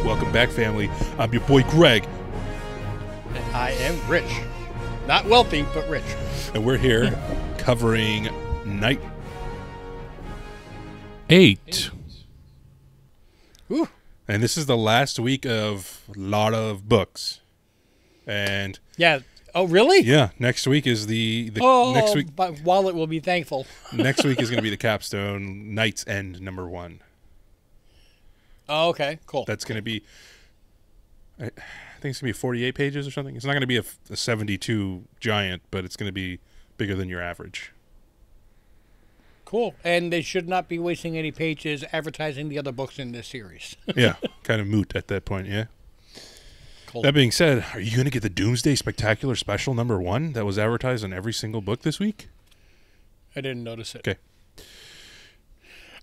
Welcome back, family. I'm your boy Greg. And I am rich. Not wealthy, but rich. And we're here covering Night 8. Ooh. And this is the last week of a lot of books. And yeah. Oh, really? Yeah. Next week is the next week. My wallet will be thankful. Next week is going to be the capstone, Knight's End #1. Oh, okay. Cool. That's going to be, I think it's going to be 48 pages or something. It's not going to be a 72 giant, but it's going to be bigger than your average. Cool. And they should not be wasting any pages advertising the other books in this series. Yeah. Kind of moot at that point, yeah. Cool. That being said, are you going to get the Doomsday Spectacular Special #1 that was advertised on every single book this week? I didn't notice it. Okay.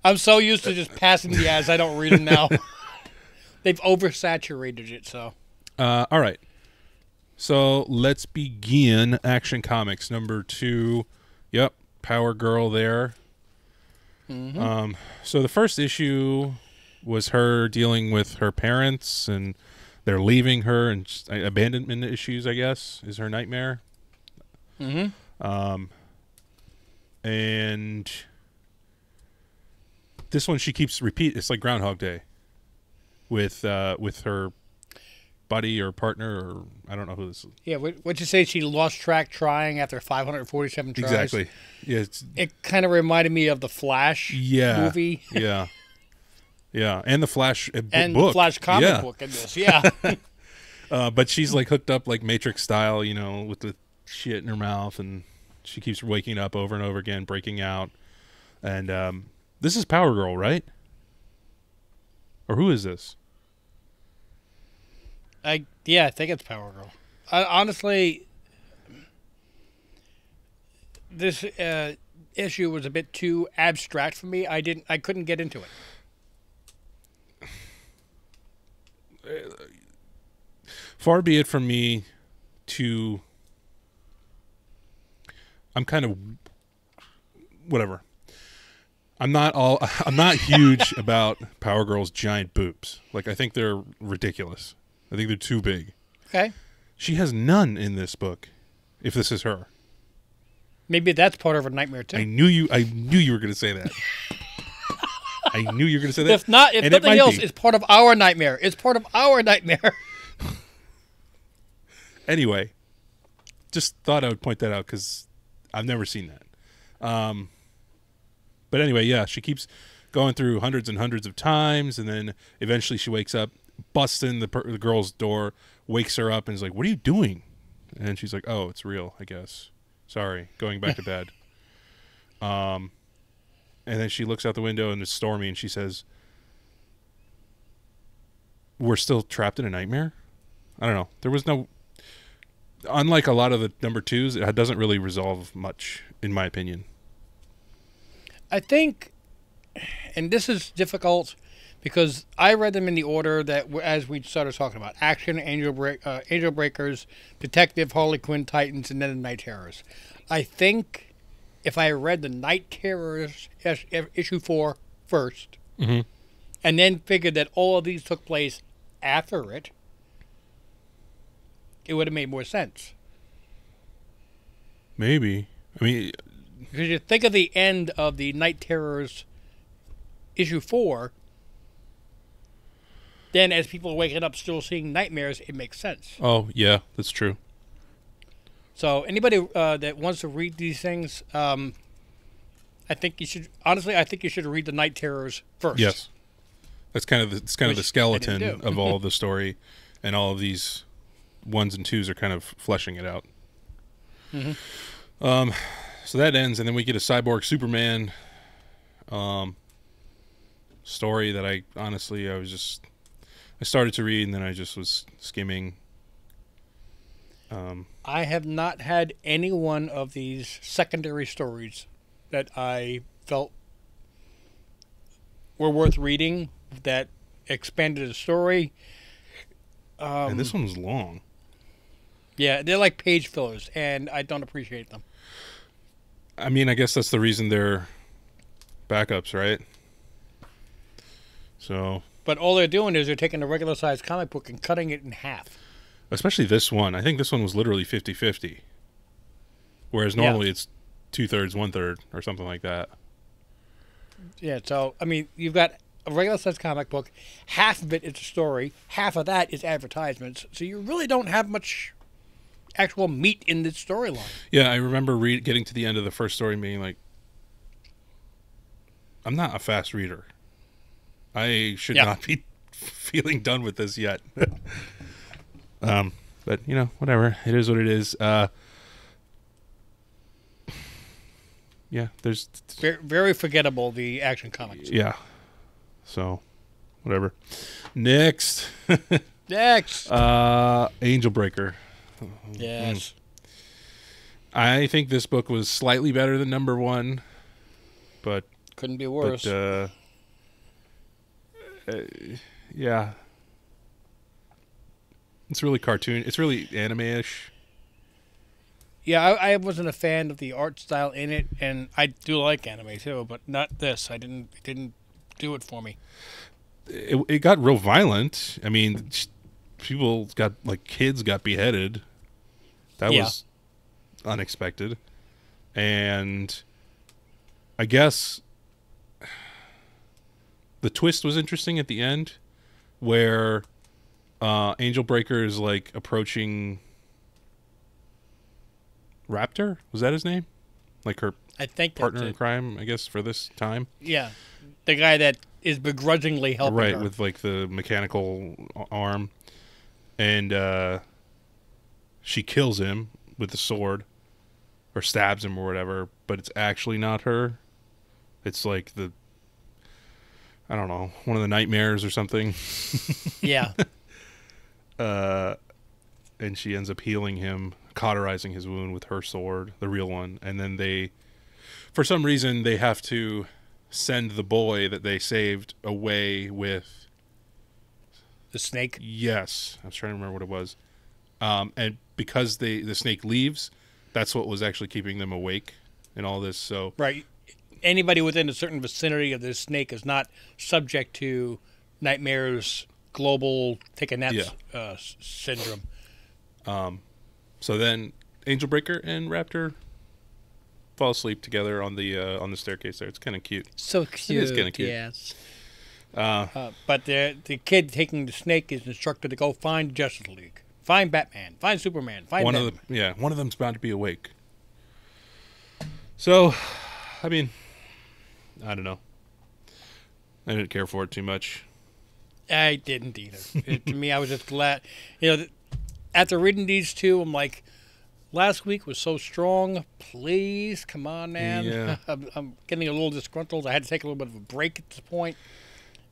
I'm so used to just passing the ads, I don't read them now. They've oversaturated it, so. All right. So let's begin Action Comics #2. Yep, Power Girl there. Mm-hmm. So the first issue was her dealing with her parents, and they're leaving her, and abandonment issues, I guess, is her nightmare. Mm-hmm. And this one she keeps it's like Groundhog Day with her buddy or partner, or I don't know who this is. Yeah, what'd you say? She lost track trying after 547 tries? Exactly. Yeah, it kind of reminded me of the Flash movie. Yeah. Yeah, and the Flash and book. The Flash comic book in this, yeah. But she's like hooked up like Matrix style, you know, with the shit in her mouth, and she keeps waking up over and over again, breaking out. And this is Power Girl, right? Or who is this? I think it's Power Girl. Honestly, this issue was a bit too abstract for me. I couldn't get into it. Far be it from me to... I'm kind of... Whatever. I'm not huge about Power Girl's giant boobs. Like, I think they're ridiculous. I think they're too big. Okay. She has none in this book, if this is her. Maybe that's part of her nightmare, too. I knew you were going to say that. I knew you were going to say that. If nothing else, it's part of our nightmare. It's part of our nightmare. Anyway, just thought I would point that out because I've never seen that. But anyway, yeah, she keeps going through hundreds and hundreds of times, and then eventually she wakes up, busts in the girl's door, wakes her up, and is like, "What are you doing?" And she's like, "Oh, it's real, I guess. Sorry, going back to bed." And then she looks out the window, and it's stormy, and she says, "We're still trapped in a nightmare?" I don't know. There was no... Unlike a lot of the #2s, it doesn't really resolve much, in my opinion. I think, and this is difficult because I read them in the order that, as we started talking about, Action, Angel Breakers, Detective, Harley Quinn, Titans, and then the Night Terrors. I think if I read the Night Terrors issue 4 first, mm-hmm. and then figured that all of these took place after it, it would have made more sense. Maybe. I mean... Because you think of the end of the Night Terrors issue 4, then as people are waking up still seeing nightmares, it makes sense. Oh, yeah, that's true. So anybody that wants to read these things, I think you should... Honestly, I think you should read the Night Terrors first. Yes. That's kind of the skeleton of all of the story, and all of these 1s and 2s are kind of fleshing it out. Mm-hmm. So that ends, and then we get a Cyborg Superman story that I started to read, and then I just was skimming. I have not had any one of these secondary stories that I felt were worth reading, that expanded the story. And this one's long. Yeah, they're like page fillers, and I don't appreciate them. I mean, I guess that's the reason they're backups, right? So But all they're doing is they're taking a regular sized comic book and cutting it in half. Especially this one. I think this one was literally 50-50. Whereas normally it's 2/3, 1/3, or something like that. Yeah, so, I mean, you've got a regular sized comic book. Half of it is a story. Half of that is advertisements. So you really don't have much actual meat in this storyline. Yeah, I remember getting to the end of the first story and being like, I'm not a fast reader. I should not be feeling done with this yet. But, you know, whatever. It is what it is. Yeah, there's... Very, very forgettable, the Action Comics. Yeah. So, whatever. Next. Next. Angel Breaker. Yes. I think this book was slightly better than number 1, but... Couldn't be worse. But, yeah. It's really cartoon. It's really anime-ish. Yeah, I wasn't a fan of the art style in it, and I do like anime too, but not this. It didn't do it for me. It got real violent. I mean, people got, like, kids got beheaded. That was unexpected. And I guess the twist was interesting at the end, where Angel Breaker is, like, approaching Raptor? Was that his name? Like her I think partner in crime, I guess, for this time? Yeah. The guy that is begrudgingly helping her. Right, with, like, the mechanical arm. And she kills him with the sword, or stabs him or whatever, but it's actually not her. It's like I don't know, one of the nightmares or something. Yeah. And she ends up healing him, cauterizing his wound with her sword, the real one. And then for some reason, they have to send the boy that they saved away with... The snake? Yes. I was trying to remember what it was. And because the snake leaves, that's what was actually keeping them awake and all this. So right. Anybody within a certain vicinity of this snake is not subject to Nightmare's global take a nap syndrome. So then Angel Breaker and Raptor fall asleep together on the staircase there. It's kind of cute. So cute. It is kind of cute. Yes. But the kid taking the snake is instructed to go find Justice League, find Batman, find Superman, find one them. of them. One of them's bound to be awake. So, I mean, I don't know. I didn't care for it too much. I didn't either. To me, I was just glad. You know, after reading these two, I'm like, last week was so strong. Please, come on, man. Yeah. I'm getting a little disgruntled. I had to take a little bit of a break at this point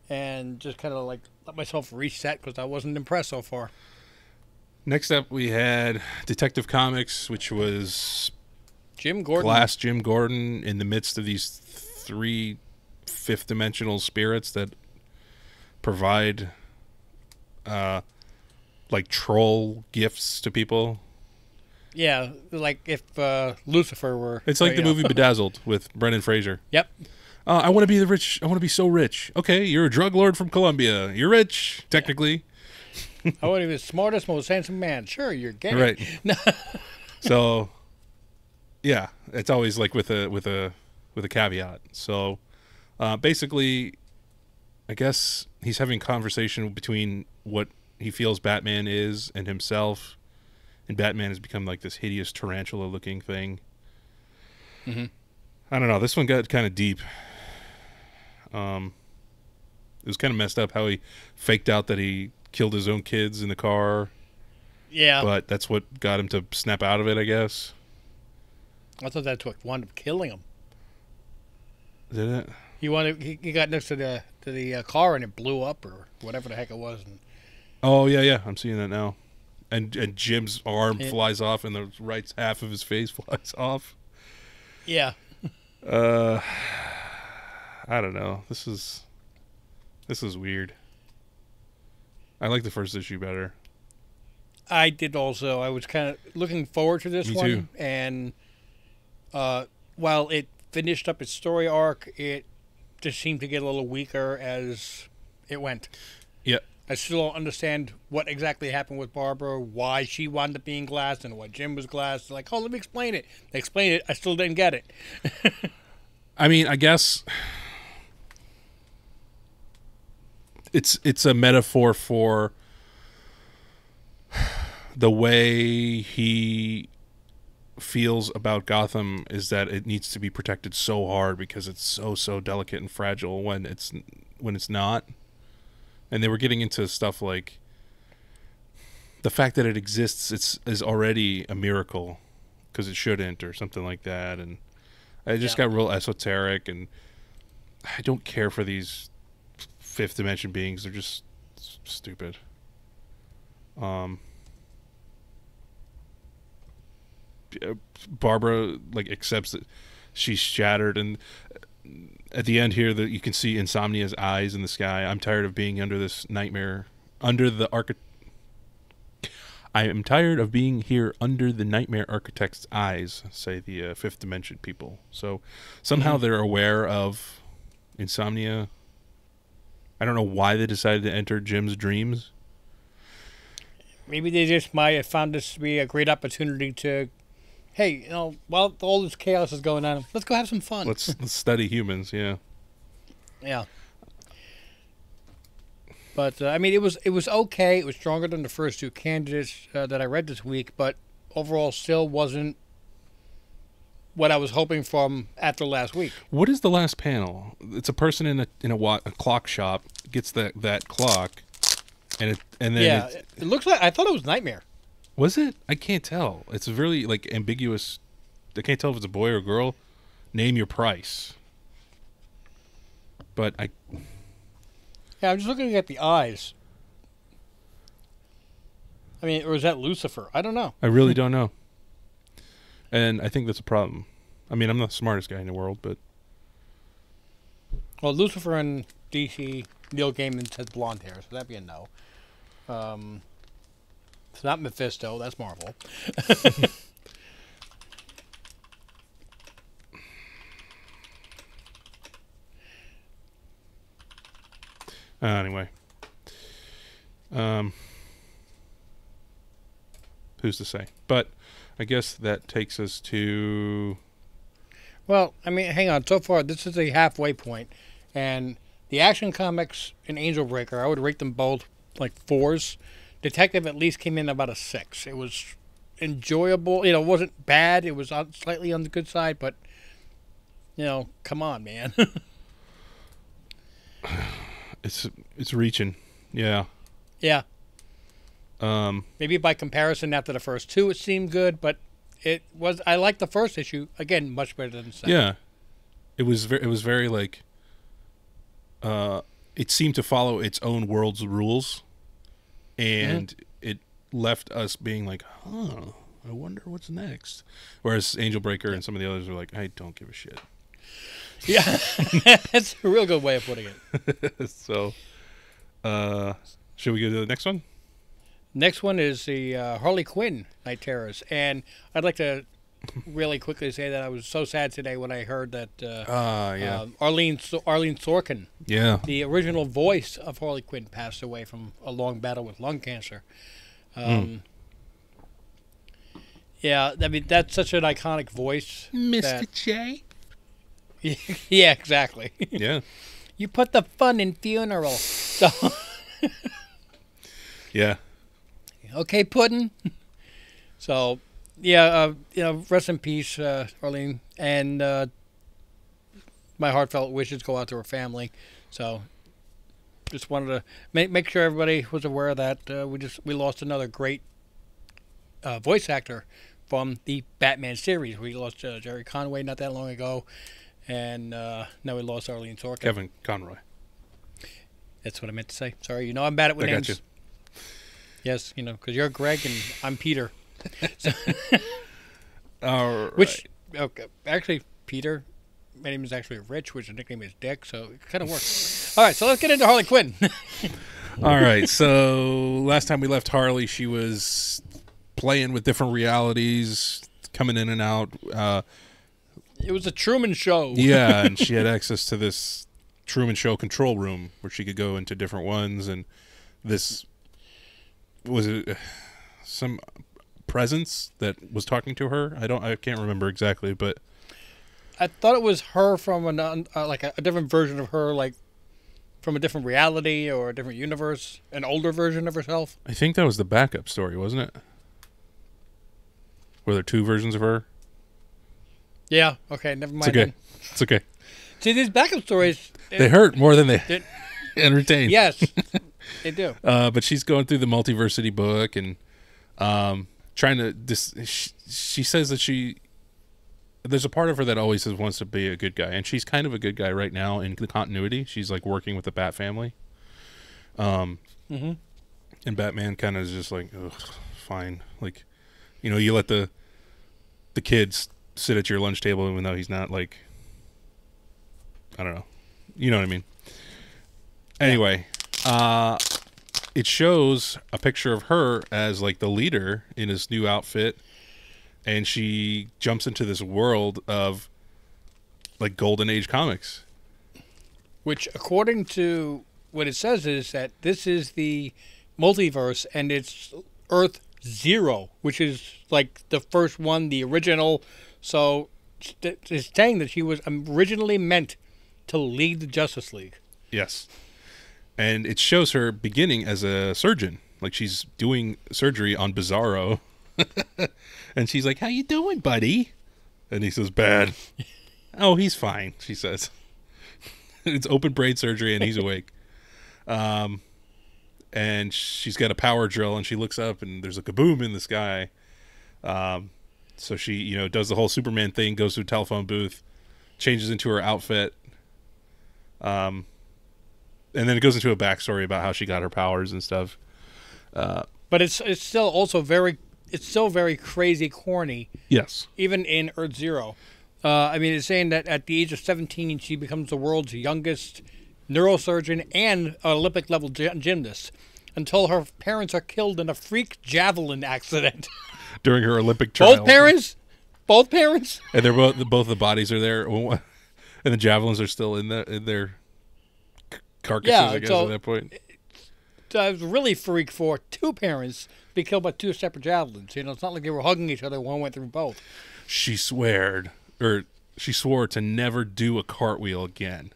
and just kind of like let myself reset because I wasn't impressed so far. Next up, we had Detective Comics, which was Jim Gordon. Glass Jim Gordon in the midst of these 3 fifth-dimensional spirits that provide like troll gifts to people. Yeah, like if Lucifer were... It's like the movie Bedazzled with Brendan Fraser. Yep. I want to be the rich. I want to be so rich. Okay, you're a drug lord from Colombia. You're rich, technically. I want to be the smartest, most handsome man. Sure, you're gay. Right. So, yeah, it's always like with a caveat. So, basically, I guess he's having conversation between what he feels Batman is and himself, and Batman has become like this hideous tarantula-looking thing. Mm-hmm. I don't know. This one got kind of deep. It was kind of messed up how he faked out that he killed his own kids in the car. Yeah. But that's what got him to snap out of it, I guess. I thought that's what wound up killing him. Did it? He got next to the car and it blew up or whatever the heck it was. And oh, yeah. I'm seeing that now. And Jim's arm flies off and the right half of his face flies off. Yeah. I don't know. This is weird. I like the first issue better. I did also. I was kind of looking forward to this Me one. too. And while it finished up its story arc, it just seemed to get a little weaker as it went. Yeah. I still don't understand what exactly happened with Barbara, why she wound up being glass, and why Jim was glass. Like, oh, let me explain it. They explained it. I still didn't get it. I mean, I guess it's a metaphor for the way he feels about Gotham is that it needs to be protected so hard because it's so delicate and fragile when it's not. And they were getting into stuff like the fact that it exists is already a miracle because it shouldn't, or something like that. And I just got real esoteric, and I don't care for these fifth dimension beings. They're just stupid. Barbara like accepts that she's shattered, and at the end here that you can see Insomnia's eyes in the sky. I'm tired of being under this nightmare, I am tired of being here under the nightmare architect's eyes, say the fifth dimension people. So somehow they're aware of Insomnia. I don't know why they decided to enter Jim's dreams. Maybe they just might have found this to be a great opportunity to, hey, while all this chaos is going on, let's go have some fun. Let's study humans, yeah. Yeah. But, I mean, it was okay. It was stronger than the first two candidates that I read this week, but overall still wasn't what I was hoping from after last week. What is the last panel? It's a person in a clock shop gets that clock, and then it looks like, I thought it was Nightmare. Was it? I can't tell. It's really like ambiguous. I can't tell if it's a boy or a girl. Name your price. But Yeah, I'm just looking at the eyes. I mean, or is that Lucifer? I don't know. I really don't know. And I think that's a problem. I mean, I'm not the smartest guy in the world, but... Well, Lucifer and DC, Neil Gaiman has blonde hair, so that'd be a no. It's not Mephisto, that's Marvel. Anyway. Who's to say? But I guess that takes us to... Well, I mean, hang on. So far, this is a halfway point. And the Action Comics and Angel Breaker, I would rate them both like 4s. Detective at least came in about a 6. It was enjoyable. It wasn't bad. It was slightly on the good side, but, come on, man. It's reaching. Yeah. Yeah. Maybe by comparison, after the first 2, it seemed good, but I liked the first issue, again, much better than the second. Yeah. It was very like, it seemed to follow its own world's rules, and it left us being like, I wonder what's next. Whereas Angel Breaker and some of the others were like, I don't give a shit. Yeah. That's a real good way of putting it. So, should we go to the next one? Next one is the Harley Quinn KnightTerrors, and I'd like to really quickly say that I was so sad today when I heard that Arlene Sorkin, the original voice of Harley Quinn, passed away from a long battle with lung cancer. Yeah, I mean, that's such an iconic voice. Mr. J. Yeah, exactly. Yeah. You put the fun in funeral. So yeah. Okay, Puddin'. So, yeah, rest in peace, Arlene. And my heartfelt wishes go out to her family. So, just wanted to make sure everybody was aware of that. We lost another great voice actor from the Batman series. We lost Jerry Conway not that long ago. And now we lost Arlene Sorkin. Kevin Conroy. That's what I meant to say. Sorry, I'm bad at names. I got you. Yes, because you're Greg and I'm Peter. So, all right. Which, okay, actually, Peter, my name is actually Rich, which the nickname is Dick, so it kind of works. All right, so let's get into Harley Quinn. All right, so last time we left Harley, she was playing with different realities, coming in and out. It was a Truman Show. Yeah, and she had access to this Truman Show control room where she could go into different ones, and this was it some presence that was talking to her. I can't remember exactly, but I thought it was her from like a different version of her, like from a different reality or a different universe, an older version of herself. I think that was the backup story, wasn't it? Were there two versions of her? Yeah. Okay. Never mind. It's okay. Then. It's okay. See, these backup stories. They hurt more than they entertain. Yes, they do. But she's going through the multiversity book and trying to. She says that there's a part of her that always wants to be a good guy, and she's kind of a good guy right now in the continuity. She's like working with the Bat family. And Batman kind of is just like, ugh, fine. Like, you know, you let the kids sit at your lunch table even though he's not like, I don't know. You know what I mean? Anyway, it shows a picture of her as like the leader in his new outfit, and she jumps into this world of like Golden Age comics. Which, according to what it says, is that this is the multiverse, and it's Earth 0, which is like the first one, the original. So it's saying that she was originally meant to lead the Justice League. Yes. And it shows her beginning as a surgeon. Like she's doing surgery on Bizarro. And she's like, "How you doing, buddy?" And he says, "Bad." "Oh, he's fine," she says. It's open brain surgery and he's awake. And she's got a power drill and she looks up and there's a kaboom in the sky. So she, you know, does the whole Superman thing, goes to a telephone booth, changes into her outfit. And then it goes into a backstory about how she got her powers and stuff. But it's still also very crazy corny. Yes. Even in Earth 0. I mean, it's saying that at the age of 17, she becomes the world's youngest neurosurgeon and Olympic level gymnast until her parents are killed in a freak javelin accident. During her Olympic trials. Both parents? And they're both the bodies are there. And the javelins are still in their carcasses, I guess, at that point. I was really freak for two parents be killed by two separate javelins. You know, it's not like they were hugging each other. One went through both. She swore to never do a cartwheel again.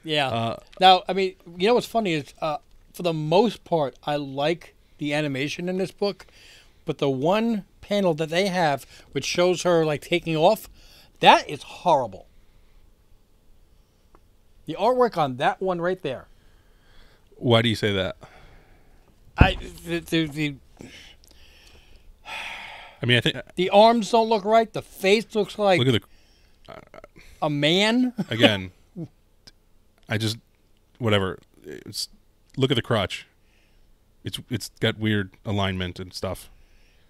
Yeah. Now, I mean, you know what's funny is, for the most part, I like the animation in this book, but the one panel that they have, which shows her like taking off, that is horrible. The artwork on that one right there. Why do you say that? I mean, I think the arms don't look right. The face looks like look at a man. Again, whatever. Look at the crotch. It's got weird alignment and stuff.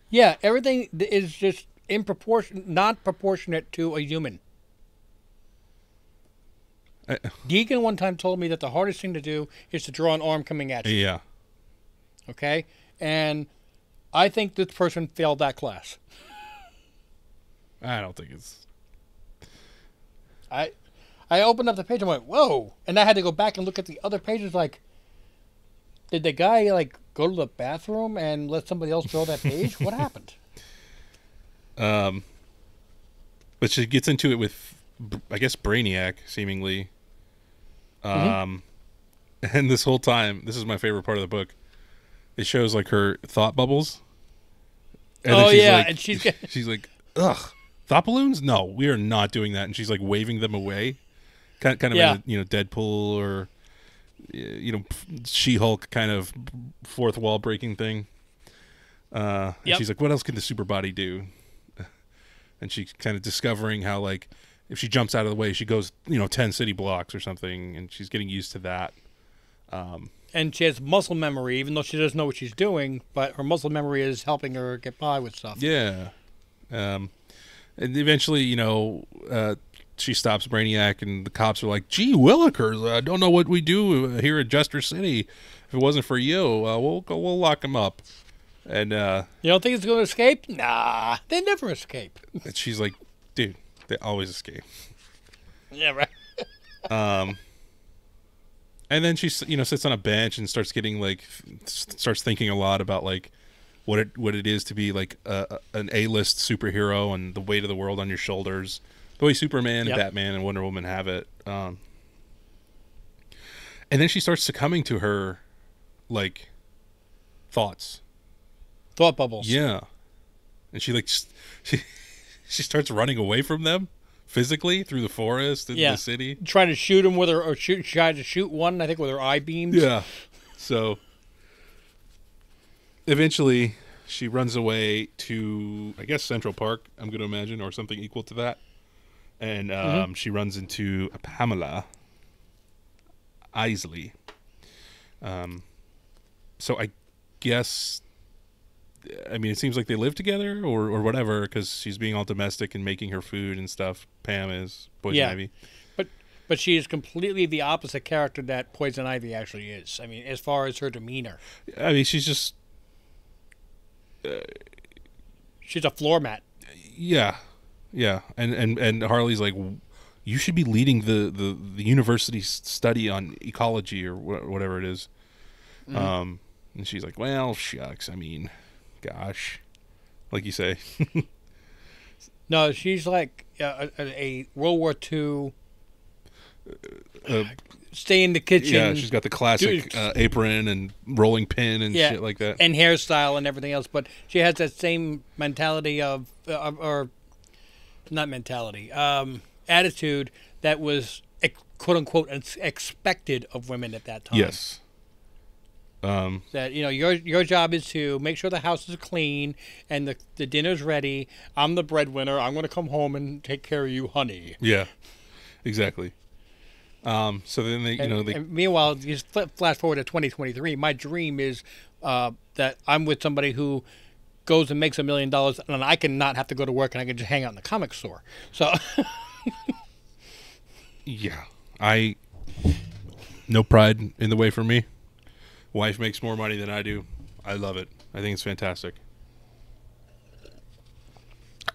Yeah, everything is just not proportionate to a human. Deegan one time told me that the hardest thing to do is to draw an arm coming at you. Yeah. Okay? And I think this person failed that class. I don't think it's... I opened up the page and went, whoa! And I had to go back and look at the other pages like, did the guy like go to the bathroom and let somebody else draw that page? What happened? But she gets into it with, I guess, Brainiac, seemingly. And this whole time, this is my favorite part of the book. It shows like her thought bubbles. And and she's like, ugh, thought balloons? No, we are not doing that. And she's like waving them away, kind of a, Deadpool or She-Hulk kind of fourth wall breaking thing. And she's like, what else can the super body do? And she's kind of discovering how, like, if she jumps out of the way, she goes, 10 city blocks or something, and she's getting used to that. And she has muscle memory, even though she doesn't know what she's doing, but her muscle memory is helping her get by with stuff. Yeah. And eventually, she stops Brainiac, and the cops are like, gee, Willikers, I don't know what we do here at Jester City. If it wasn't for you, we'll lock him up. And you don't think it's going to escape? Nah, they never escape. And she's like, dude, they always escape. Yeah, right. Um, and then she, sits on a bench and starts getting like, starts thinking a lot about like what it is to be like an A-list superhero and the weight of the world on your shoulders, the way Superman and Yep. Batman and Wonder Woman have it. And then she starts succumbing to her like thoughts. Thought bubbles. Yeah, and she like she starts running away from them physically through the forest and the city. Trying to shoot him with her, or tried to shoot one, I think, with her eye beams. Yeah. So eventually she runs away to, I guess, Central Park, I'm going to imagine, or something equal to that. And she runs into a Pamela Isley. So I guess, I mean, it seems like they live together or whatever, because she's being all domestic and making her food and stuff. Pam is Poison Ivy. But she is completely the opposite character that Poison Ivy actually is. I mean, as far as her demeanor. I mean, she's just... she's a floor mat. Yeah. Yeah. And Harley's like, you should be leading the university study on ecology or whatever it is. And she's like, well, shucks. I mean, gosh. Like you say. No, she's like a World War II... stay in the kitchen. Yeah, she's got the classic apron and rolling pin and shit like that. And hairstyle and everything else. But she has that same mentality of or not mentality, attitude that was, quote unquote, expected of women at that time. Yes. That, your job is to make sure the house is clean and the dinner's ready. I'm the breadwinner. I'm going to come home and take care of you, honey. Yeah, exactly. So then they, and meanwhile, you flash forward to 2023. My dream is that I'm with somebody who goes and makes $1 million, and I can not have to go to work, and I can just hang out in the comic store. So, yeah, no pride in the way for me. Wife makes more money than I do. I love it. I think it's fantastic.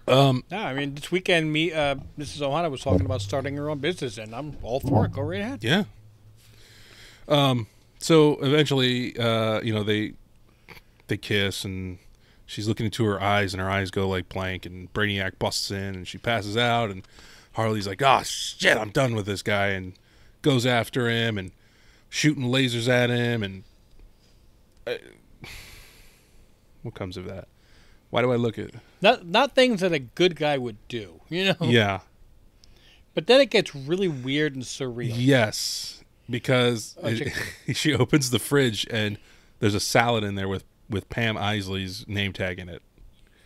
I mean, this weekend, Mrs. Ohana was talking about starting her own business, and I'm all for it. Go right ahead. Yeah. So eventually, they kiss, and she's looking into her eyes, and her eyes go like blank, and Brainiac busts in, and she passes out, and Harley's like, "Oh shit, I'm done with this guy," and goes after him and shooting lasers at him, and what comes of that? Why do I look at not things that a good guy would do, Yeah. But then it gets really weird and surreal. Yes, because she opens the fridge and there's a salad in there with Pam Isley's name tag in it.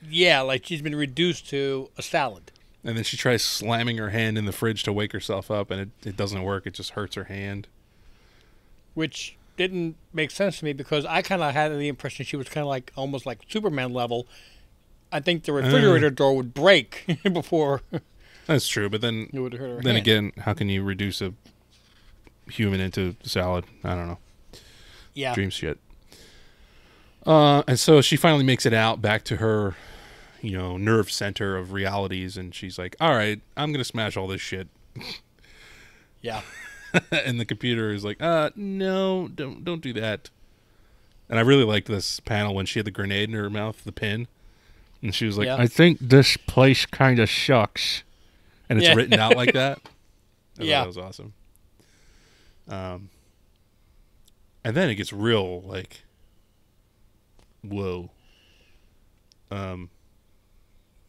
Yeah, like she's been reduced to a salad. And then she tries slamming her hand in the fridge to wake herself up, and it doesn't work. It just hurts her hand. Which didn't make sense to me because I kind of had the impression she was kind of like almost like Superman level. I think the refrigerator door would break before. That's true, but then it would hurt her then hand. again, how can you reduce a human into salad? I don't know. Yeah. Dream shit. And so she finally makes it out back to her, nerve center of realities, and she's like, "All right, I'm gonna smash all this shit." Yeah. And the computer is like, no, don't do that. And I really liked this panel when she had the grenade in her mouth, the pin, and she was like, I think this place kind of sucks. And it's written out like that. I thought that was awesome. And then it gets real, like, whoa.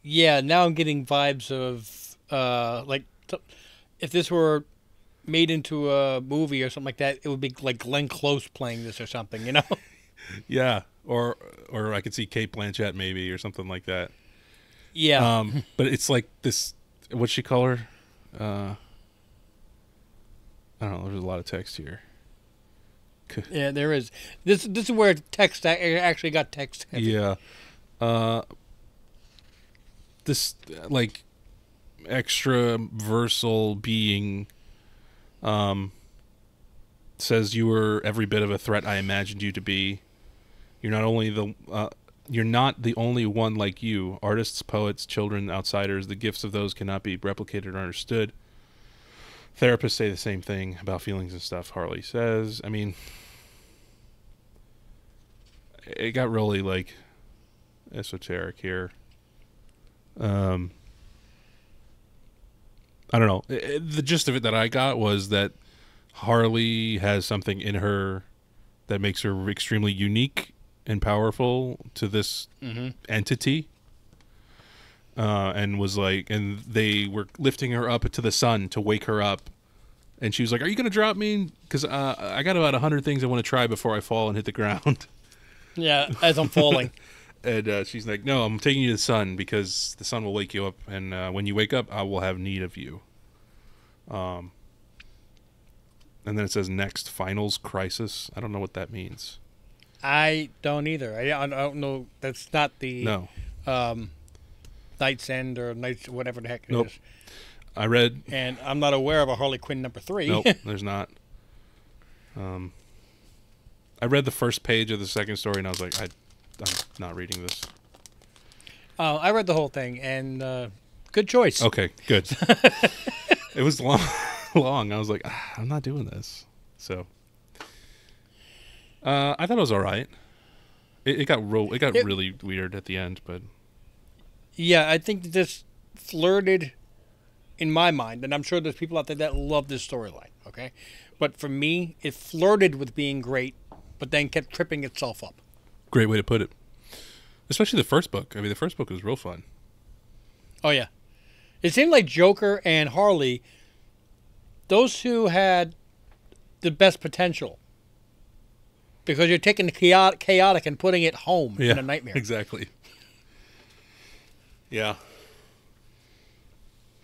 Yeah, now I'm getting vibes of, if this were made into a movie or something like that, it would be like Glenn Close playing this or something, Yeah, or I could see Kate Blanchett maybe or something like that. Yeah. But it's like this, what'd she call her? I don't know, there's a lot of text here. Yeah, there is. This is where text actually got text heavy. Yeah. This, like, extraversal being says you were every bit of a threat I imagined you to be. You're not the only one like you. Artists, poets, children, outsiders, the gifts of those cannot be replicated or understood. Therapists say the same thing about feelings and stuff. Harley says. I mean, it got really like esoteric here. I don't know. The gist of it that I got was that Harley has something in her that makes her extremely unique and powerful to this entity. And was like, and they were lifting her up to the sun to wake her up. And she was like, "Are you going to drop me? Because I got about 100 things I want to try before I fall and hit the ground." Yeah, as I'm falling. And she's like, "No, I'm taking you to the sun because the sun will wake you up. And when you wake up, I will have need of you." And then it says next finals crisis. I don't know what that means. I don't either. I don't know. That's not the No. Night's End or Night's whatever the heck it Nope. is. I read. And I'm not aware of a Harley Quinn number 3. Nope, there's not. I read the first page of the second story and I was like, I'm not reading this. I read the whole thing, and good choice. Okay, good. It was long. I was like, I'm not doing this. So, I thought it was all right. It got really weird at the end, but Yeah, I think this flirted, in my mind, and I'm sure there's people out there that love this storyline, okay? But for me, it flirted with being great, but then kept tripping itself up. great way to put it. Especially the first book. I mean, the first book was real fun. Oh, yeah. It seemed like Joker and Harley, those two had the best potential. Because you're taking the chaotic and putting it home in a nightmare. Exactly. Yeah.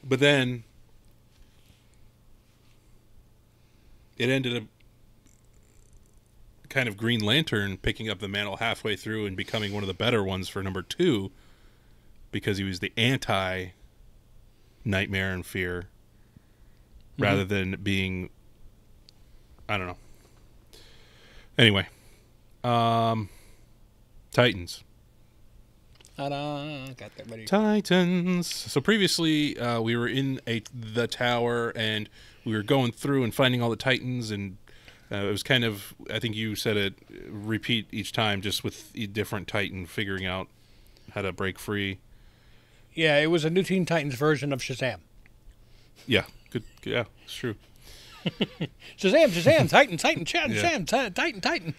But then it ended up kind of Green Lantern picking up the mantle halfway through and becoming one of the better ones for number 2 because he was the anti-nightmare and fear rather than being, I don't know. Anyway, Titans. Ta-da, got that ready. Titans. So previously, we were in the tower, and we were going through and finding all the Titans, and it was kind of, I think you said it, repeat each time, just with a different Titan figuring out how to break free. Yeah, it was a New Teen Titans version of Shazam. Yeah, good. Yeah, it's true. Shazam, Titan, Chad, Yeah. Shazam, Titan.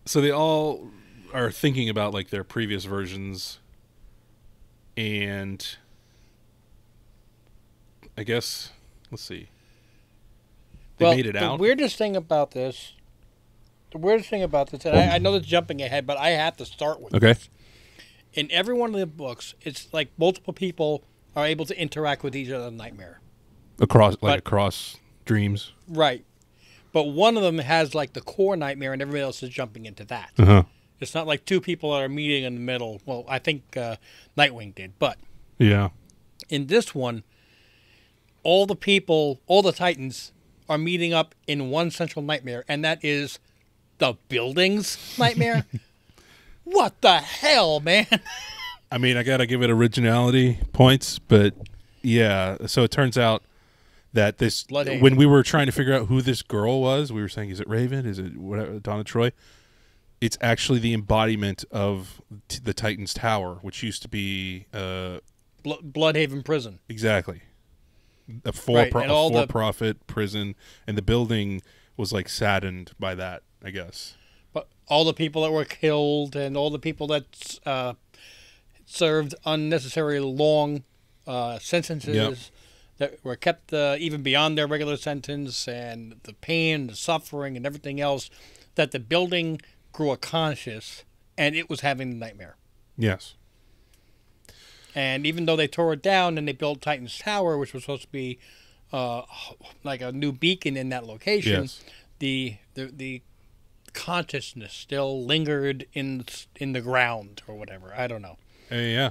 So they all are thinking about like their previous versions, and I guess let's see. They made it out. The weirdest thing about this, and I know it's jumping ahead, but I have to start with Okay. this. In every one of the books, it's like multiple people are able to interact with each other in Nightmare. Across dreams. Right. But one of them has like the core nightmare and everybody else is jumping into that. Uh-huh. It's not like two people are meeting in the middle. Well, I think Nightwing did. But Yeah. in this one, all the Titans are meeting up in one central nightmare, and that is the building's nightmare. What the hell, man? I mean, I got to give it originality points, but yeah. So it turns out that when we were trying to figure out who this girl was, we were saying, is it Raven? Is it whatever, Donna Troy? It's actually the embodiment of the Titan's Tower, which used to be Bloodhaven Prison. Exactly. A for-profit prison, and the building was like saddened by that, I guess. But all the people that were killed and all the people that served unnecessarily long sentences that were kept even beyond their regular sentence, and the pain, the suffering, and everything else, that the building grew a conscious, and it was having the nightmare. Yes. And even though they tore it down and they built Titan's Tower, which was supposed to be like a new beacon in that location, yes. the consciousness still lingered in the ground or whatever. I don't know. Yeah.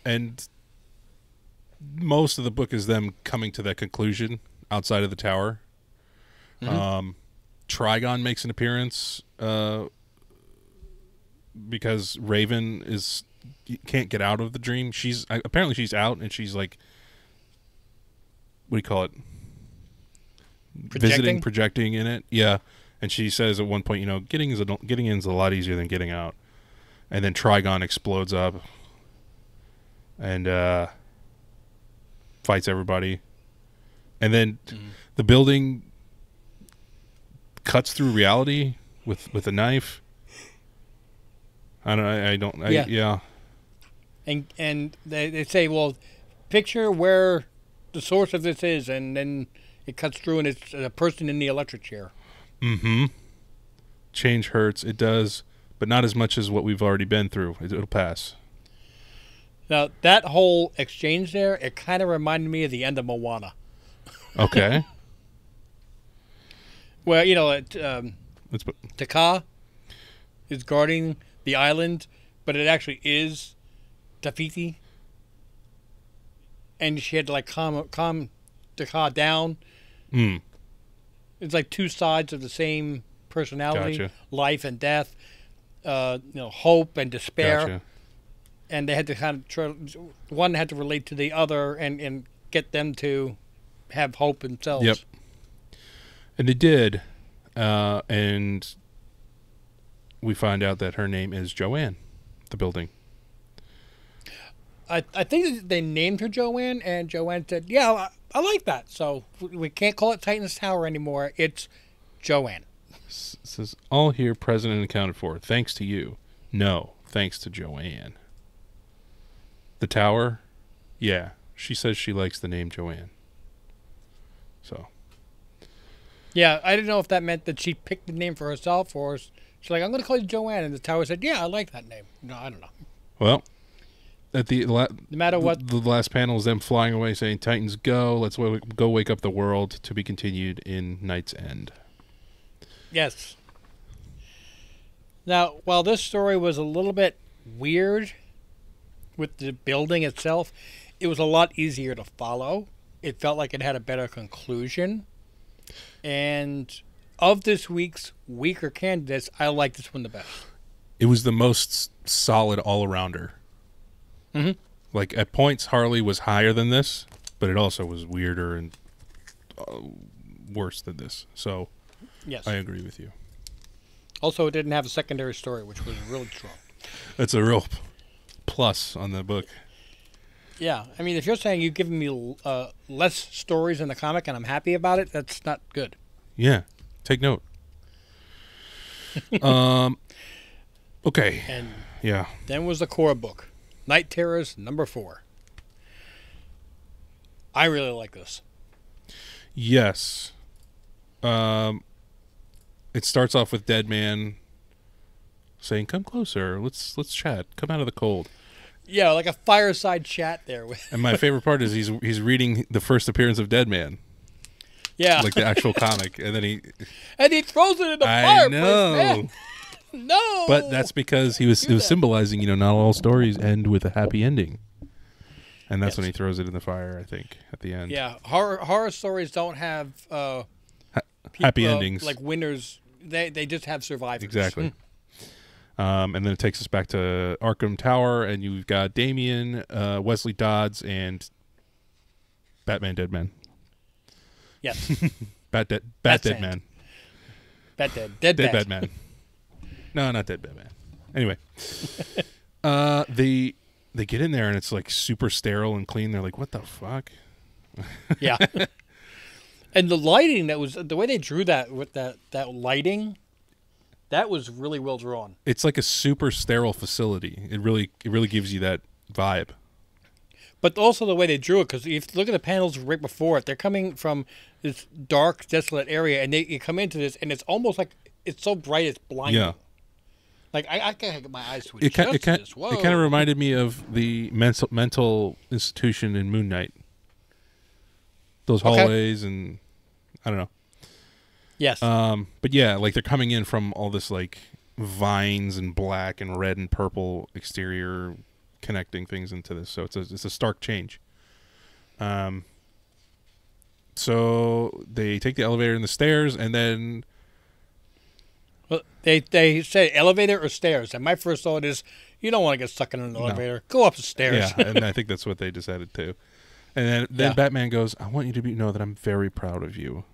And most of the book is them coming to that conclusion outside of the tower. Mm-hmm. Trigon makes an appearance because Raven is can't get out of the dream. Apparently she's out, and she's like, what do you call it? Projecting in it. Yeah. And she says at one point, getting in is a lot easier than getting out. And then Trigon explodes up and fights everybody. And then the building cuts through reality with a knife. Yeah. And they say, well, picture where the source of this is, and then it cuts through, and it's a person in the electric chair. Mm-hmm. Change hurts. It does, but not as much as what we've already been through. It'll pass. Now, that whole exchange there, it kind of reminded me of the end of Moana. Okay. Where, Taka is guarding the island, but it actually is Tafiti. And she had to, like, calm Taka down. Mm. It's like two sides of the same personality. Gotcha. Life and death, hope and despair. Gotcha. And they had to kind of one had to relate to the other and get them to have hope themselves. Yep. And they did. And we find out that her name is Joanne, the building. I think they named her Joanne, and Joanne said, yeah, I like that. So we can't call it Titan's Tower anymore. It's Joanne. Says, all here present and accounted for. Thanks to you. No, thanks to Joanne. The tower? Yeah. She says she likes the name Joanne. So. Yeah, I didn't know if that meant that she picked the name for herself, or she's like, I'm going to call you Joanne. And the tower said, yeah, I like that name. No, I don't know. Well, at no matter what, the last panel is them flying away saying, Titans go, let's go wake up the world, to be continued in Night's End. Yes. Now, while this story was a little bit weird with the building itself, it was a lot easier to follow. It felt like it had a better conclusion. And of this week's weaker candidates, I like this one the best. It was the most solid all-arounder. Mm-hmm. Like, at points, Harley was higher than this, but it also was weirder and worse than this. So, yes, I agree with you. Also, it didn't have a secondary story, which was really strong. That's a real plus on the book. Yeah, I mean, if you're saying you've given me less stories in the comic and I'm happy about it, that's not good. Yeah, take note. Okay. And yeah. Then was the core book, KnightTerrors #4. I really like this. Yes. It starts off with Deadman saying, "Come closer. Let's chat. Come out of the cold." Yeah, like a fireside chat there. And my favorite part is he's reading the first appearance of Deadman. Yeah, like the actual comic, and then he throws it in the fireplace. Know. Man. No, but that's because it was symbolizing, not all stories end with a happy ending, and that's when he throws it in the fire. I think at the end. Yeah, horror stories don't have happy endings like winners. They just have survivors. Exactly. And then it takes us back to Arkham Tower, and you've got Damian, Wesley Dodds, and Batman Deadman. Yes. Dead Man. Dead Batman. No, not Dead Batman. Anyway, they get in there and it's like super sterile and clean. They're like, "What the fuck?" Yeah. And the lighting, that was the way they drew that with that lighting. That was really well drawn. It's like a super sterile facility. It really gives you that vibe. But also the way they drew it, because if you look at the panels right before it, they're coming from this dark, desolate area, and you come into this, and it's almost like it's so bright it's blinding. Yeah. Like I can't get my eyes to it. It kind of reminded me of the mental institution in Moon Knight. Those hallways and I don't know. Yes. But yeah, like they're coming in from all this like vines and black and red and purple exterior connecting things into this. So it's a stark change. So they take the elevator and the stairs, and then Well, they say elevator or stairs, and my first thought is, you don't want to get stuck in an elevator. Go up the stairs. Yeah, and I think that's what they decided to. And then Batman goes, I want you to know that I'm very proud of you.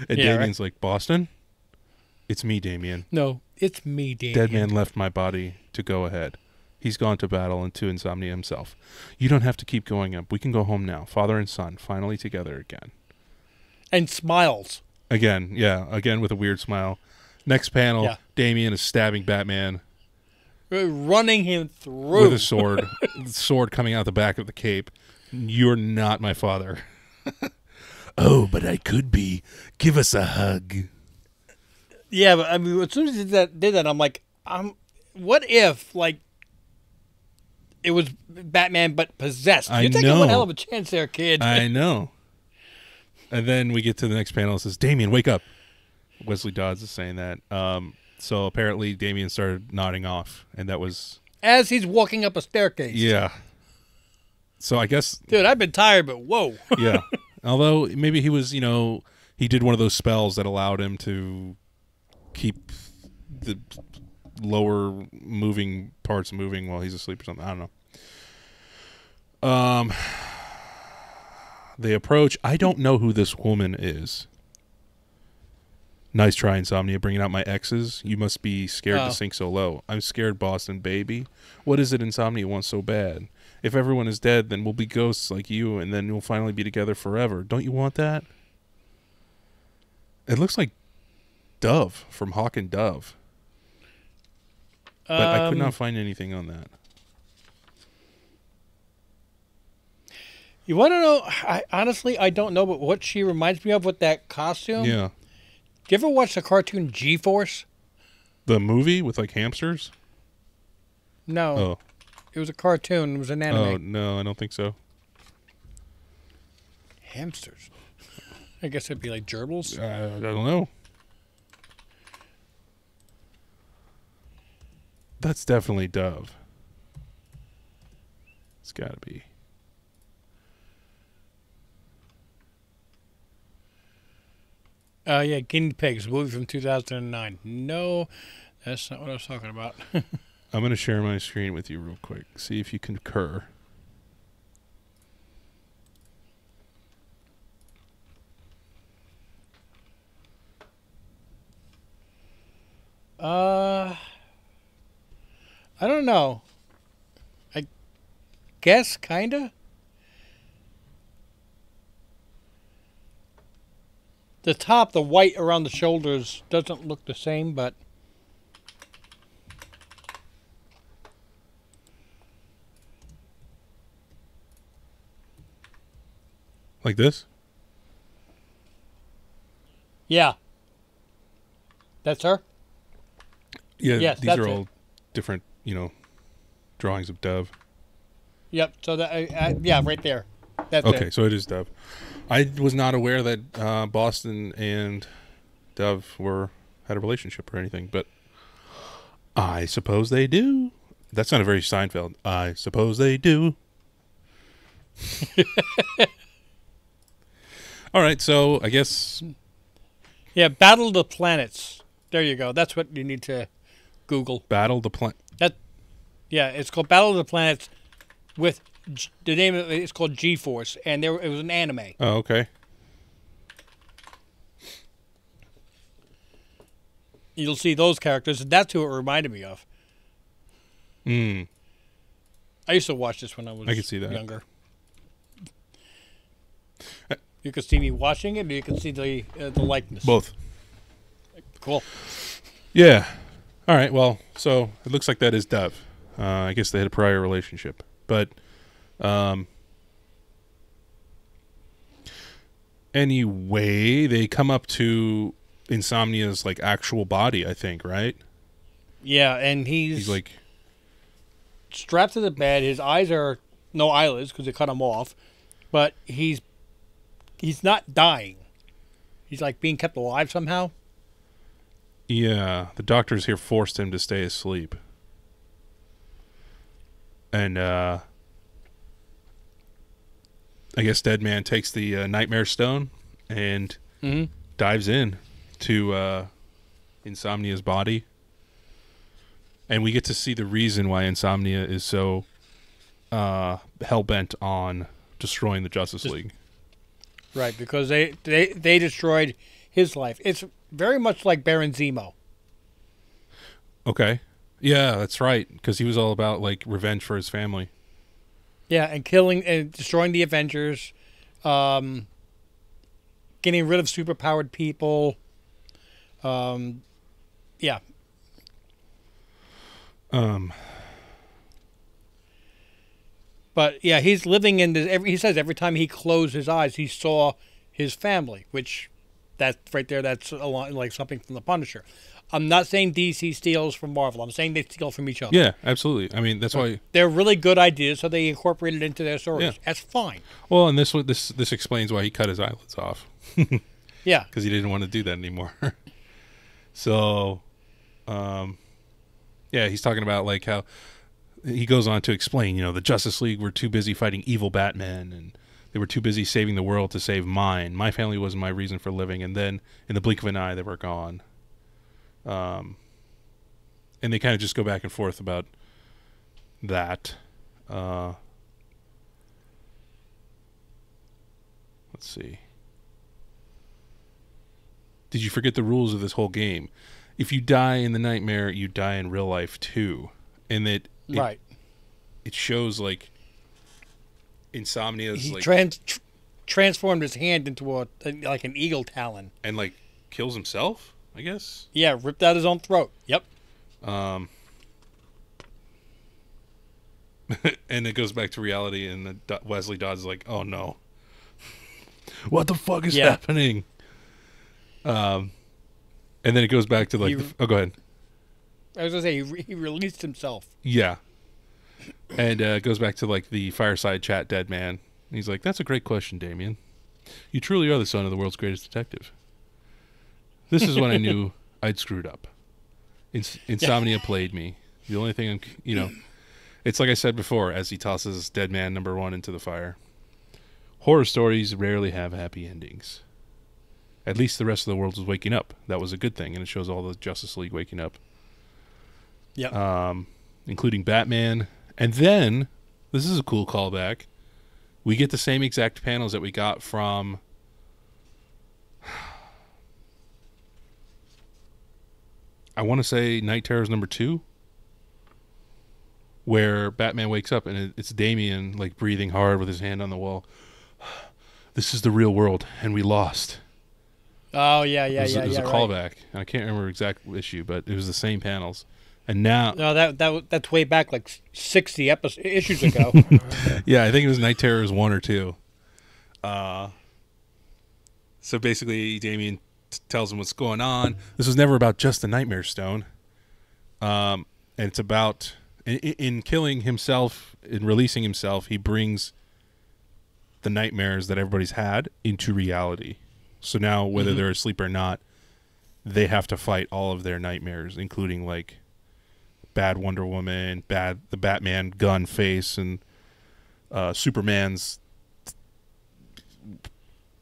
And Damian's like, Boston? It's me, Damian. No, it's me, Damian. Dead man left my body to go ahead. He's gone to battle and to insomnia himself. You don't have to keep going up. We can go home now. Father and son, finally together again. And smiles. Again with a weird smile. Next panel, Damian is stabbing Batman. Running him through. With a sword. Sword coming out the back of the cape. You're not my father. Oh, but I could be. Give us a hug. Yeah, but I mean, as soon as he did that, I'm like, what if, like, it was Batman but possessed? You're taking one hell of a chance there, kid. I know. And then we get to the next panel. It says, Damian, wake up. Wesley Dodds is saying that. So apparently Damian started nodding off, and that was... As he's walking up a staircase. Yeah. So I guess... Dude, I've been tired, but whoa. Yeah. Although maybe he was, he did one of those spells that allowed him to keep the lower moving parts moving while he's asleep or something. I don't know. They approach. I don't know who this woman is. Nice try, Insomnia, bringing out my exes. You must be scared to sink so low. I'm scared, Boston, baby. What is it Insomnia wants so bad? If everyone is dead, then we'll be ghosts like you, and then we'll finally be together forever. Don't you want that? It looks like Dove from Hawk and Dove. But I could not find anything on that. You want to know? Honestly, I don't know, but what she reminds me of with that costume. Yeah. Do you ever watch the cartoon G-Force? The movie with like hamsters? No. Oh. It was a cartoon. It was an anime. Oh, no, I don't think so. Hamsters. I guess it'd be like gerbils. I don't know. That's definitely Dove. It's got to be. Yeah, Guinea Pigs, movie from 2009. No, that's not what I was talking about. I'm going to share my screen with you real quick. See if you concur. I don't know. I guess, kinda. The top, the white around the shoulders, doesn't look the same, but... Like this? Yeah. That's her? Yeah, yes, these are all different, drawings of Dove. Yep, so that, yeah, right there. That's okay, it. so it is Dove. I was not aware that Boston and Dove had a relationship or anything, but I suppose they do. That's not a very Seinfeld. I suppose they do. All right, so I guess... Yeah, Battle of the Planets. There you go. That's what you need to Google. Battle the Planet. Yeah, it's called Battle of the Planets with... The name of it's called G-Force, and it was an anime. Oh, okay. You'll see those characters, and that's who it reminded me of. I used to watch this when I was I can see that. younger. You can see me watching it, or you can see the likeness. Both. Cool. Yeah. All right, well, so it looks like that is Dove. I guess they had a prior relationship. But... anyway, they come up to Insomnia's like actual body, I think, right? Yeah, and he's like strapped to the bed. His eyes are no eyelids because they cut him off, but he's not dying. He's like being kept alive somehow. Yeah, the doctors here forced him to stay asleep, and I guess Dead Man takes the Nightmare Stone and dives in to Insomnia's body. And we get to see the reason why Insomnia is so hell-bent on destroying the Justice League. Right, because they destroyed his life. It's very much like Baron Zemo. Okay. Yeah, that's right. Because he was all about like revenge for his family. Yeah, and killing and destroying the Avengers, getting rid of superpowered people. Yeah. But yeah, he's living in this. He says every time he closed his eyes, he saw his family, which that's right there. That's a lot, like something from the Punisher. I'm not saying DC steals from Marvel. I'm saying they steal from each other. Yeah, absolutely. I mean, that's why they're really good ideas, so they incorporate it into their stories. Yeah. That's fine. Well, and this explains why he cut his eyelids off. Yeah, because he didn't want to do that anymore. So, yeah, he's talking about like how he goes on to explain, the Justice League were too busy fighting evil Batman, and they were too busy saving the world to save mine. My family wasn't my reason for living, and then in the blink of an eye, they were gone. And they kind of just go back and forth about that. Let's see. Did you forget the rules of this whole game? If you die in the nightmare, you die in real life too. And it shows like Insomnia's he transformed his hand into like an eagle talon and like kills himself, I guess. Yeah, ripped out his own throat. Yep. And it goes back to reality, and Wesley Dodds is like, "Oh no, what the fuck is happening?" And then it goes back to like, go ahead. I was gonna say he released himself. Yeah. And it goes back to like the fireside chat dead man. And he's like, "That's a great question, Damien. You truly are the son of the world's greatest detective. This is when I knew I'd screwed up. Insomnia played me. The only thing it's like I said before, as he tosses dead man number 1 into the fire. Horror stories rarely have happy endings. At least the rest of the world was waking up. That was a good thing, and it shows all the Justice League waking up. Yeah. Including Batman. And then, this is a cool callback, we get the same exact panels that we got from I want to say KnightTerrors number 2, where Batman wakes up and it's Damian like breathing hard with his hand on the wall. This is the real world, and we lost. Oh yeah. It was a callback. I can't remember exact issue, but it was the same panels. And now, no, that's way back like 60 issues ago. Yeah, I think it was KnightTerrors 1 or 2. So basically, Damian tells him what's going on. This was never about just the Nightmare Stone, and it's about in killing himself, in releasing himself, he brings the nightmares that everybody's had into reality. So now, whether they're asleep or not, they have to fight all of their nightmares, including like bad WonderWoman, the Batman gun face, and Superman's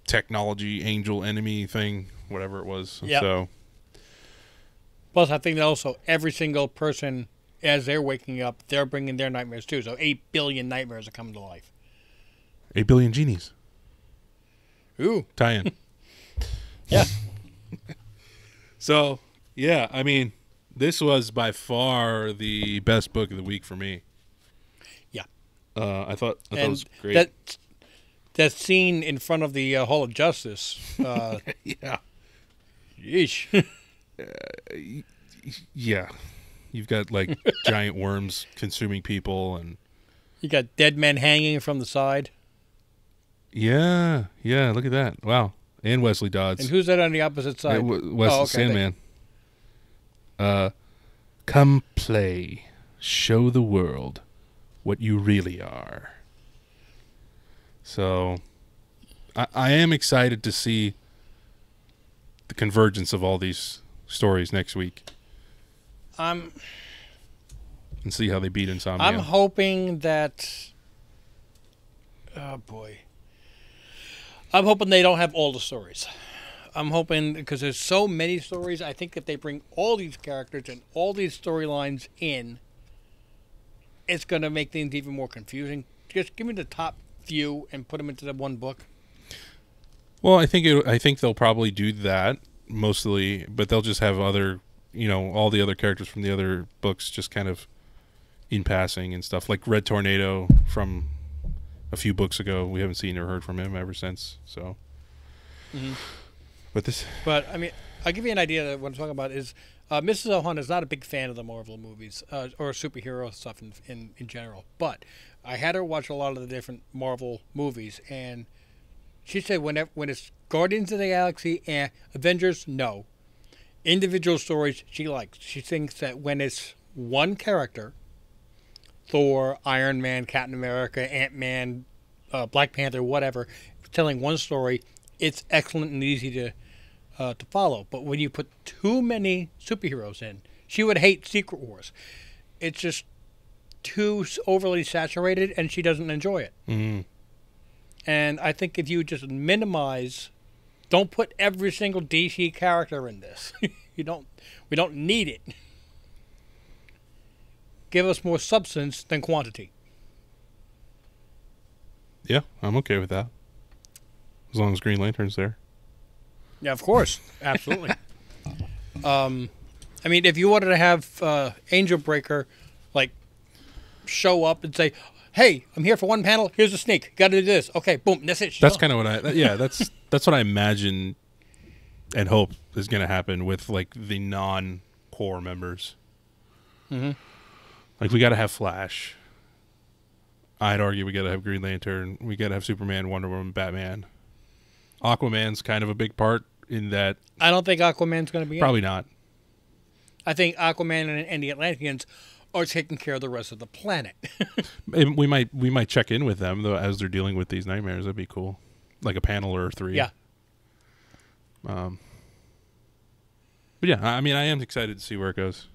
technology angel enemy thing, whatever it was. Yep. So, plus, I think that also every single person, as they're waking up, they're bringing their nightmares too. So 8 billion nightmares are coming to life. 8 billion genies. Ooh. Tie-in. Yeah. So, yeah, I mean, this was by far the best book of the week for me. Yeah. I thought it was great. That scene in front of the Hall of Justice. Yeah. Yeesh. Yeah. You've got, like, giant worms consuming people, and you got dead men hanging from the side. Yeah. Yeah, look at that. Wow. And Wesley Dodds. And who's that on the opposite side? Sandman. Come play. Show the world what you really are. So, I am excited to see the convergence of all these stories next week. And see how they beat Insomnia. I'm hoping that... Oh, boy. I'm hoping they don't have all the stories. I'm hoping, because there's so many stories, I think if they bring all these characters and all these storylines in, it's going to make things even more confusing. Just give me the top few and put them into the one book. Well, I think they'll probably do that mostly, but they'll just have other, all the other characters from the other books just kind of in passing and stuff. Like Red Tornado from a few books ago, we haven't seen or heard from him ever since. So, But I mean, I'll give you an idea of what I'm talking about. Is Mrs. O'Hana is not a big fan of the Marvel movies or superhero stuff in general, but I had her watch a lot of the different Marvel movies, and she said when it's Guardians of the Galaxy and Avengers, no. Individual stories she likes. She thinks that when it's one character, Thor, Iron Man, Captain America, Ant-Man, Black Panther, whatever, telling one story, it's excellent and easy to follow. But when you put too many superheroes in, she would hate Secret Wars. It's just too overly saturated, and she doesn't enjoy it. Mm-hmm. And I think if you just minimize, don't put every single DC character in this. We don't need it. Give us more substance than quantity. Yeah, I'm okay with that. As long as Green Lantern's there. Yeah, of course. Absolutely. I mean, if you wanted to have Angel Breaker, show up and say, hey, I'm here for one panel. Here's a sneak. Got to do this. Okay, boom. That's it. That's kind of what that's what I imagine and hope is going to happen with the non-core members. Mm-hmm. We got to have Flash. I'd argue we got to have Green Lantern. We got to have Superman, Wonder Woman, Batman. Aquaman's kind of a big part in that. I don't think Aquaman's going to be probably not. I think Aquaman and the Atlanteans are taking care of the rest of the planet. we might check in with them though as they're dealing with these nightmares. That'd be cool, like a panel or 3. Yeah. But yeah, I mean, I am excited to see where it goes.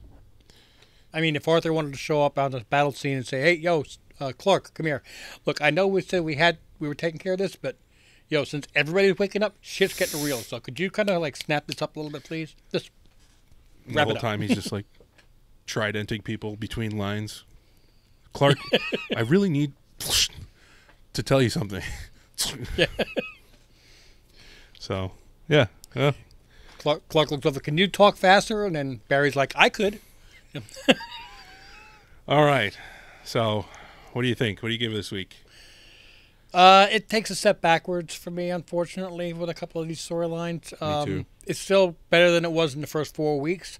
I mean, if Arthur wanted to show up on the battle scene and say, "Hey, yo, Clark, come here. Look, I know we said we were taking care of this, but yo, since everybody's waking up, shit's getting real. So could you kind of snap this up a little bit, please? Just wrap it up." The whole time he's just tridenting people between lines. Clark, I really need to tell you something. Yeah. So, yeah. Clark looks over, can you talk faster? And then Barry's like, I could. All right. So, what do you think? What do you give this week? It takes a step backwards for me, unfortunately, with a couple of these storylines. Me too. It's still better than it was in the first 4 weeks,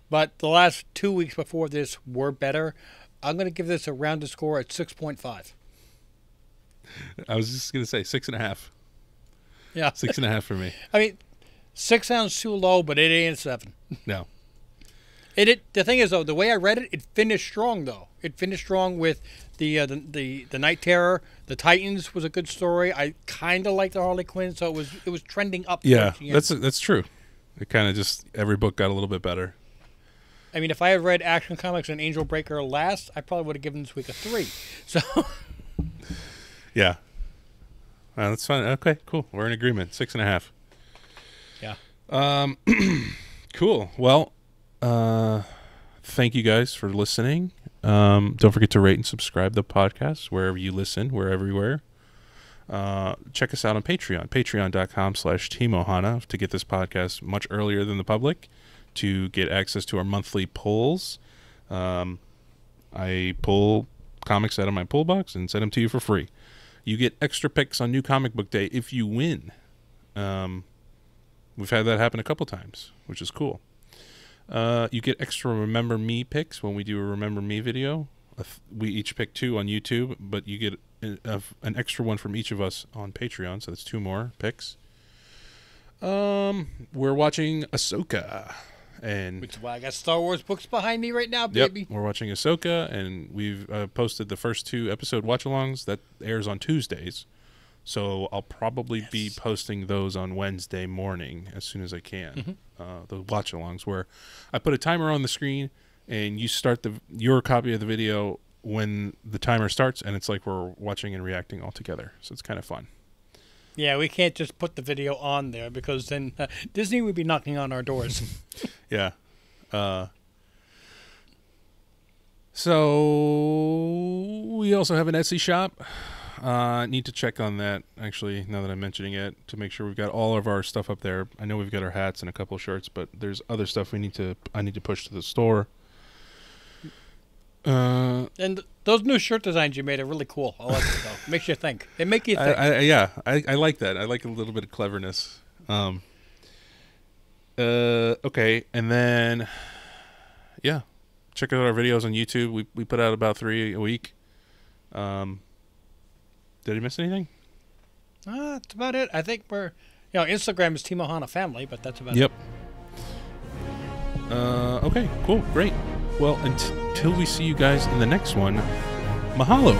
but the last 2 weeks before this were better. I'm going to give this a rounded score at 6.5. I was just going to say 6.5. Yeah. 6.5 for me. I mean, 6 sounds too low, but it ain't a 7. No. The thing is, though, the way I read it, it finished strong, though. It finished strong with the Night Terror. The Titans was a good story. I kind of liked the Harley Quinn, so it was trending up. Yeah, that's true. It kind of just, every book got a little bit better. I mean, if I had read Action Comics and Angel Breaker last, I probably would have given this week a 3. So. Yeah. That's fine. Okay, cool. We're in agreement. 6.5. Yeah. Cool. Well, thank you guys for listening. Don't forget to rate and subscribe the podcast wherever you listen. We're everywhere. Check us out on Patreon. Patreon.com/TeamOhana to get this podcast much earlier than the public, to get access to our monthly polls. I pull comics out of my pull box and send them to you for free. You get extra picks on New Comic Book Day if you win. We've had that happen a couple times, which is cool. You get extra Remember Me picks when we do a Remember Me video. We each pick 2 on YouTube, but you get an extra one from each of us on Patreon, so that's 2 more picks. We're watching Ahsoka. Which is why I got Star Wars books behind me right now, baby. Yep, we're watching Ahsoka, and we've posted the first 2 episode watch-alongs. That airs on Tuesdays. So I'll probably be posting those on Wednesday morning as soon as I can. The watch-alongs, where I put a timer on the screen, and you start your copy of the video when the timer starts, and it's like we're watching and reacting all together. So it's kind of fun. Yeah, we can't just put the video on there because then Disney would be knocking on our doors. Yeah. So we also have an Etsy shop. Need to check on that, actually, now that I'm mentioning it, to make sure we've got all of our stuff up there. I know we've got our hats and a couple of shirts, but there's other stuff I need to push to the store. And those new shirt designs you made are really cool. I like it, though. Makes you think. They make you think. I like that. I like a little bit of cleverness. Okay, and then, yeah, check out our videos on YouTube. We put out about 3 a week. Did I miss anything? That's about it. I think Instagram is Team Ohana Family, but that's about it. Yep. Okay, cool, great. Well, until we see you guys in the next one, mahalo.